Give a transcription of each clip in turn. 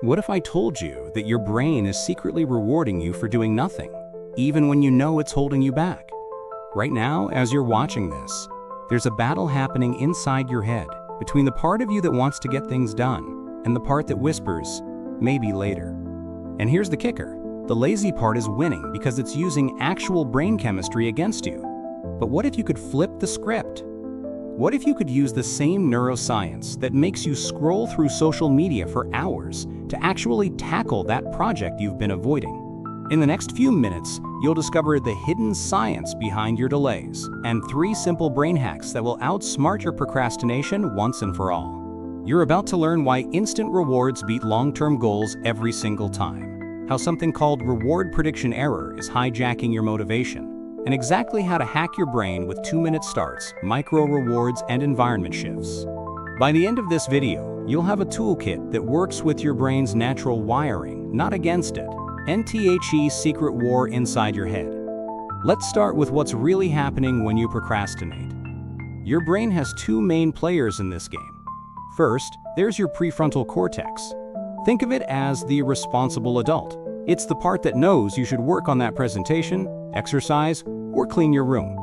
What if I told you that your brain is secretly rewarding you for doing nothing, even when you know it's holding you back? Right now, as you're watching this, there's a battle happening inside your head between the part of you that wants to get things done and the part that whispers, maybe later. And here's the kicker. The lazy part is winning because it's using actual brain chemistry against you. But what if you could flip the script? What if you could use the same neuroscience that makes you scroll through social media for hours to actually tackle that project you've been avoiding? In the next few minutes, you'll discover the hidden science behind your delays and 3 simple brain hacks that will outsmart your procrastination once and for all. You're about to learn why instant rewards beat long-term goals every single time, how something called reward prediction error is hijacking your motivation, and exactly how to hack your brain with 2-minute starts, micro rewards, and environment shifts. By the end of this video, you'll have a toolkit that works with your brain's natural wiring, not against it. NTHE's secret war inside your head. Let's start with what's really happening when you procrastinate. Your brain has 2 main players in this game. First, there's your prefrontal cortex. Think of it as the responsible adult. It's the part that knows you should work on that presentation, exercise, or clean your room.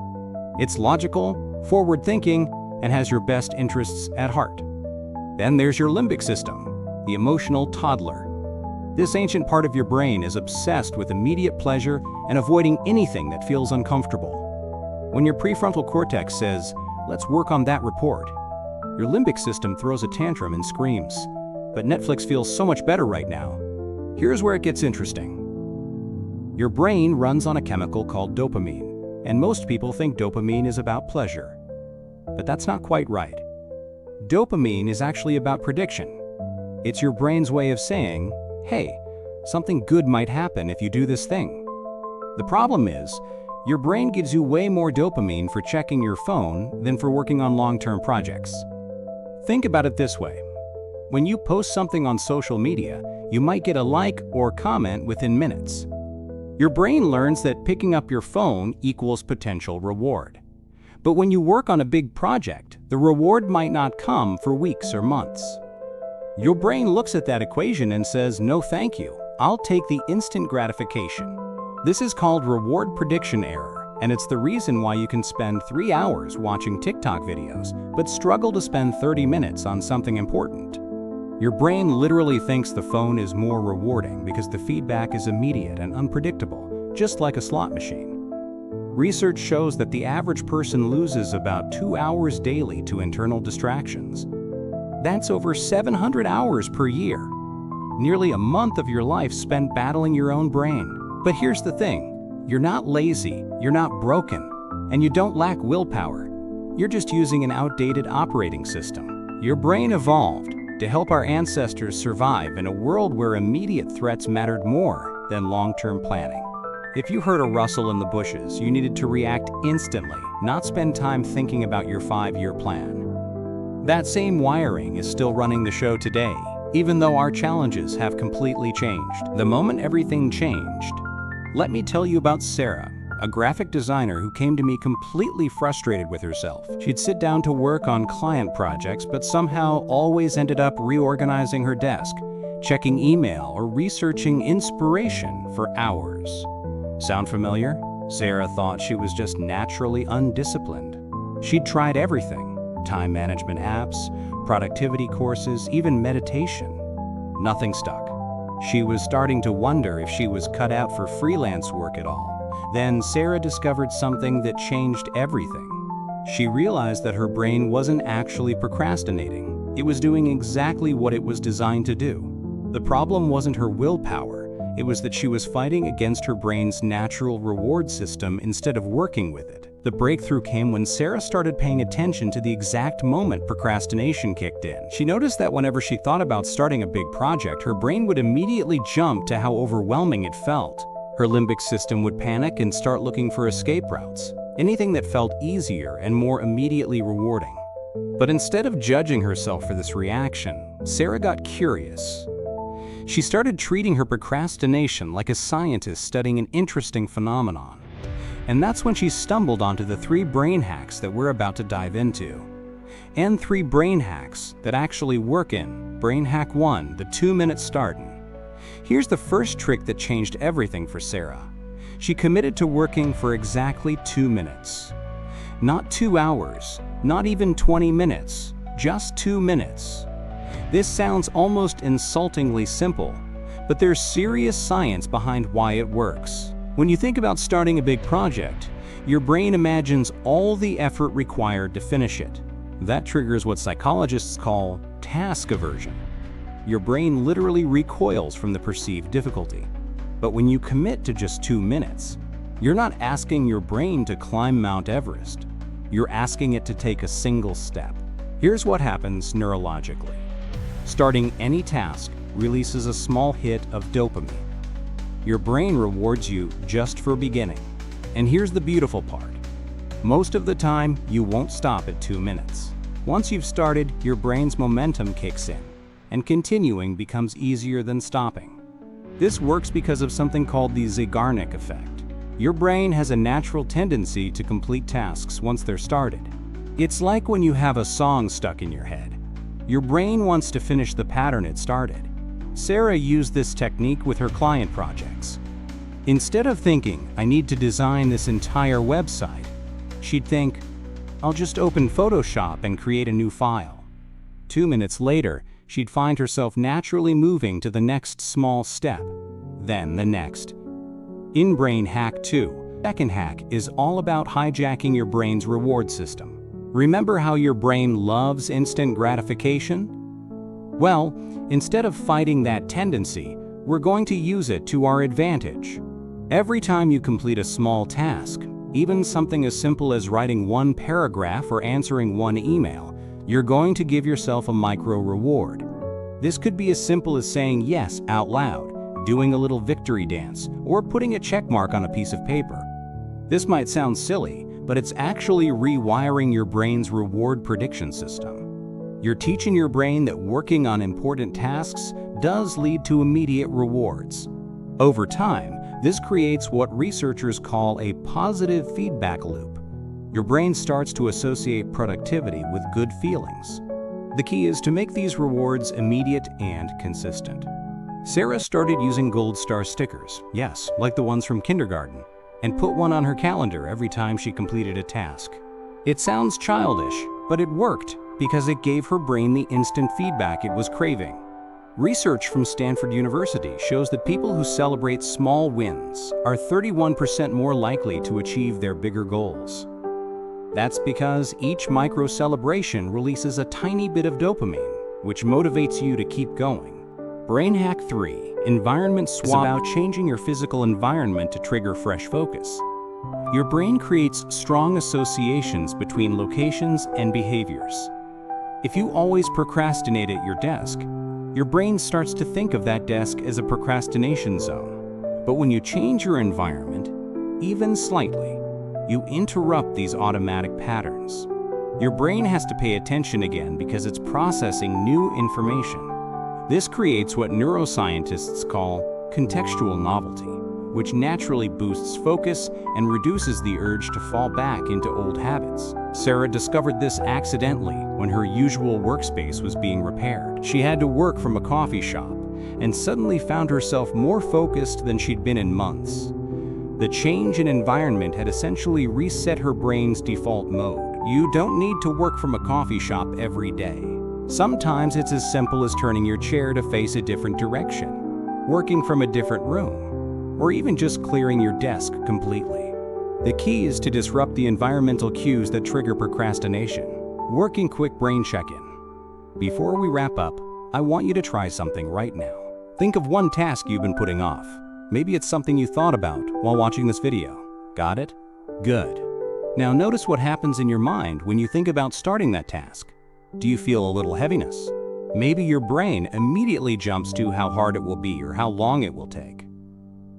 It's logical, forward-thinking, and has your best interests at heart. Then there's your limbic system, the emotional toddler. This ancient part of your brain is obsessed with immediate pleasure and avoiding anything that feels uncomfortable. When your prefrontal cortex says, "Let's work on that report," your limbic system throws a tantrum and screams, "But Netflix feels so much better right now." Here's where it gets interesting. Your brain runs on a chemical called dopamine, and most people think dopamine is about pleasure. But that's not quite right. Dopamine is actually about prediction. It's your brain's way of saying, "Hey, something good might happen if you do this thing." The problem is, your brain gives you way more dopamine for checking your phone than for working on long-term projects. Think about it this way. When you post something on social media, you might get a like or comment within minutes. Your brain learns that picking up your phone equals potential reward. But when you work on a big project, the reward might not come for weeks or months. Your brain looks at that equation and says, "No thank you, I'll take the instant gratification." This is called reward prediction error, and it's the reason why you can spend 3 hours watching TikTok videos, but struggle to spend 30 minutes on something important. Your brain literally thinks the phone is more rewarding because the feedback is immediate and unpredictable, just like a slot machine. Research shows that the average person loses about 2 hours daily to internal distractions. That's over 700 hours per year. Nearly a month of your life spent battling your own brain. But here's the thing, you're not lazy, you're not broken, and you don't lack willpower. You're just using an outdated operating system. Your brain evolved to help our ancestors survive in a world where immediate threats mattered more than long-term planning. If you heard a rustle in the bushes, you needed to react instantly, not spend time thinking about your 5-year plan. That same wiring is still running the show today, even though our challenges have completely changed. The moment everything changed, let me tell you about Sarah, a graphic designer who came to me completely frustrated with herself. She'd sit down to work on client projects, but somehow always ended up reorganizing her desk, checking email, or researching inspiration for hours. Sound familiar? Sarah thought she was just naturally undisciplined. She'd tried everything: time management apps, productivity courses, even meditation. Nothing stuck. She was starting to wonder if she was cut out for freelance work at all. Then Sarah discovered something that changed everything. She realized that her brain wasn't actually procrastinating. It was doing exactly what it was designed to do. The problem wasn't her willpower. It was that she was fighting against her brain's natural reward system instead of working with it. The breakthrough came when Sarah started paying attention to the exact moment procrastination kicked in. She noticed that whenever she thought about starting a big project, her brain would immediately jump to how overwhelming it felt. Her limbic system would panic and start looking for escape routes, anything that felt easier and more immediately rewarding. But instead of judging herself for this reaction, Sarah got curious. She started treating her procrastination like a scientist studying an interesting phenomenon. And that's when she stumbled onto the 3 brain hacks that we're about to dive into. And 3 brain hacks that actually work in Brain Hack 1, the 2-minute start. Here's the first trick that changed everything for Sarah. She committed to working for exactly 2 minutes. Not 2 hours, not even 20 minutes, just 2 minutes. This sounds almost insultingly simple, but there's serious science behind why it works. When you think about starting a big project, your brain imagines all the effort required to finish it. That triggers what psychologists call task aversion. Your brain literally recoils from the perceived difficulty. But when you commit to just 2 minutes, you're not asking your brain to climb Mount Everest. You're asking it to take a single step. Here's what happens neurologically. Starting any task releases a small hit of dopamine. Your brain rewards you just for beginning. And here's the beautiful part. Most of the time, you won't stop at 2 minutes. Once you've started, your brain's momentum kicks in, and continuing becomes easier than stopping. This works because of something called the Zeigarnik effect. Your brain has a natural tendency to complete tasks once they're started. It's like when you have a song stuck in your head. Your brain wants to finish the pattern it started. Sarah used this technique with her client projects. Instead of thinking, I need to design this entire website, she'd think, I'll just open Photoshop and create a new file. 2 minutes later, she'd find herself naturally moving to the next small step, then the next. In Brain Hack 2, second hack is all about hijacking your brain's reward system. Remember how your brain loves instant gratification? Well, instead of fighting that tendency, we're going to use it to our advantage. Every time you complete a small task, even something as simple as writing 1 paragraph or answering 1 email, you're going to give yourself a micro reward. This could be as simple as saying yes out loud, doing a little victory dance, or putting a check mark on a piece of paper. This might sound silly, but it's actually rewiring your brain's reward prediction system. You're teaching your brain that working on important tasks does lead to immediate rewards. Over time, this creates what researchers call a positive feedback loop. Your brain starts to associate productivity with good feelings. The key is to make these rewards immediate and consistent. Sarah started using gold star stickers, yes, like the ones from kindergarten, and put one on her calendar every time she completed a task. It sounds childish, but it worked because it gave her brain the instant feedback it was craving. Research from Stanford University shows that people who celebrate small wins are 31% more likely to achieve their bigger goals. That's because each micro-celebration releases a tiny bit of dopamine, which motivates you to keep going. Brain Hack 3, Environment Swap, is about changing your physical environment to trigger fresh focus. Your brain creates strong associations between locations and behaviors. If you always procrastinate at your desk, your brain starts to think of that desk as a procrastination zone. But when you change your environment, even slightly, you interrupt these automatic patterns. Your brain has to pay attention again because it's processing new information. This creates what neuroscientists call contextual novelty, which naturally boosts focus and reduces the urge to fall back into old habits. Sarah discovered this accidentally when her usual workspace was being repaired. She had to work from a coffee shop and suddenly found herself more focused than she'd been in months. The change in environment had essentially reset her brain's default mode. You don't need to work from a coffee shop every day. Sometimes it's as simple as turning your chair to face a different direction, working from a different room, or even just clearing your desk completely. The key is to disrupt the environmental cues that trigger procrastination. Working quick brain check-in. Before we wrap up, I want you to try something right now. Think of one task you've been putting off. Maybe it's something you thought about while watching this video. Got it? Good. Now notice what happens in your mind when you think about starting that task. Do you feel a little heaviness? Maybe your brain immediately jumps to how hard it will be or how long it will take.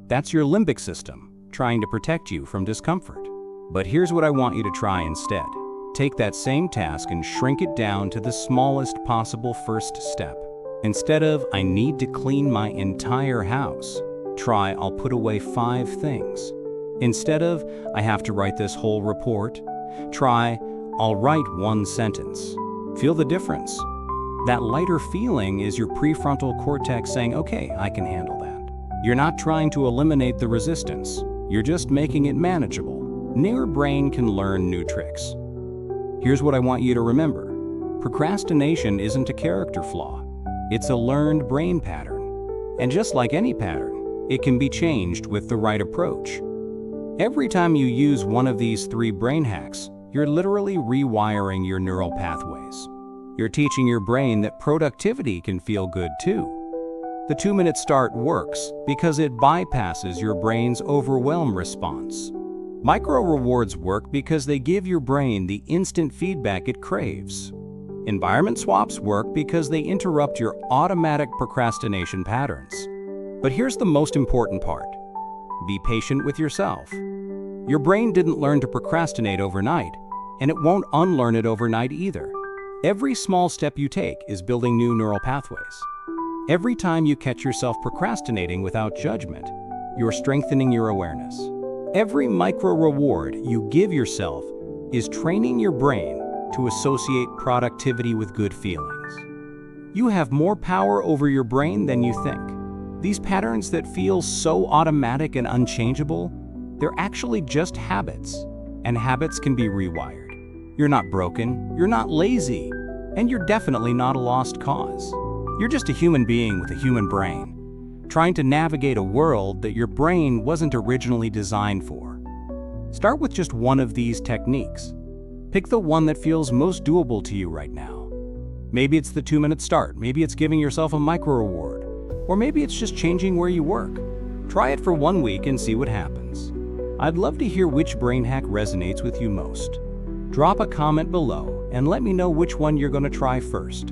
That's your limbic system trying to protect you from discomfort. But here's what I want you to try instead. Take that same task and shrink it down to the smallest possible first step. Instead of, I need to clean my entire house, try, I'll put away 5 things. Instead of, I have to write this whole report, try, I'll write 1 sentence. Feel the difference? That lighter feeling is your prefrontal cortex saying, okay, I can handle that. You're not trying to eliminate the resistance, you're just making it manageable. Your brain can learn new tricks. Here's what I want you to remember. Procrastination isn't a character flaw. It's a learned brain pattern. And just like any pattern, it can be changed with the right approach. Every time you use one of these 3 brain hacks, you're literally rewiring your neural pathways. You're teaching your brain that productivity can feel good too. The 2-minute start works because it bypasses your brain's overwhelm response. Micro rewards work because they give your brain the instant feedback it craves. Environment swaps work because they interrupt your automatic procrastination patterns. But here's the most important part. Be patient with yourself. Your brain didn't learn to procrastinate overnight, and it won't unlearn it overnight either. Every small step you take is building new neural pathways. Every time you catch yourself procrastinating without judgment, you're strengthening your awareness. Every micro reward you give yourself is training your brain to associate productivity with good feelings. You have more power over your brain than you think. These patterns that feel so automatic and unchangeable, they're actually just habits, and habits can be rewired. You're not broken, you're not lazy, and you're definitely not a lost cause. You're just a human being with a human brain, trying to navigate a world that your brain wasn't originally designed for. Start with just one of these techniques. Pick the one that feels most doable to you right now. Maybe it's the 2-minute start, maybe it's giving yourself a micro reward, or maybe it's just changing where you work. Try it for 1 week and see what happens. I'd love to hear which brain hack resonates with you most. Drop a comment below and let me know which one you're going to try first.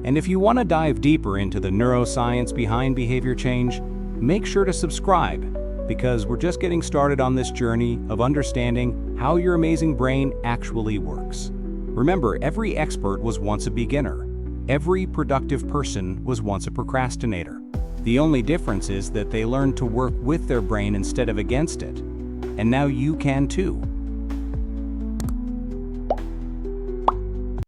And if you want to dive deeper into the neuroscience behind behavior change, make sure to subscribe, because we're just getting started on this journey of understanding how your amazing brain actually works. Remember, every expert was once a beginner. Every productive person was once a procrastinator. The only difference is that they learned to work with their brain instead of against it. And now you can too.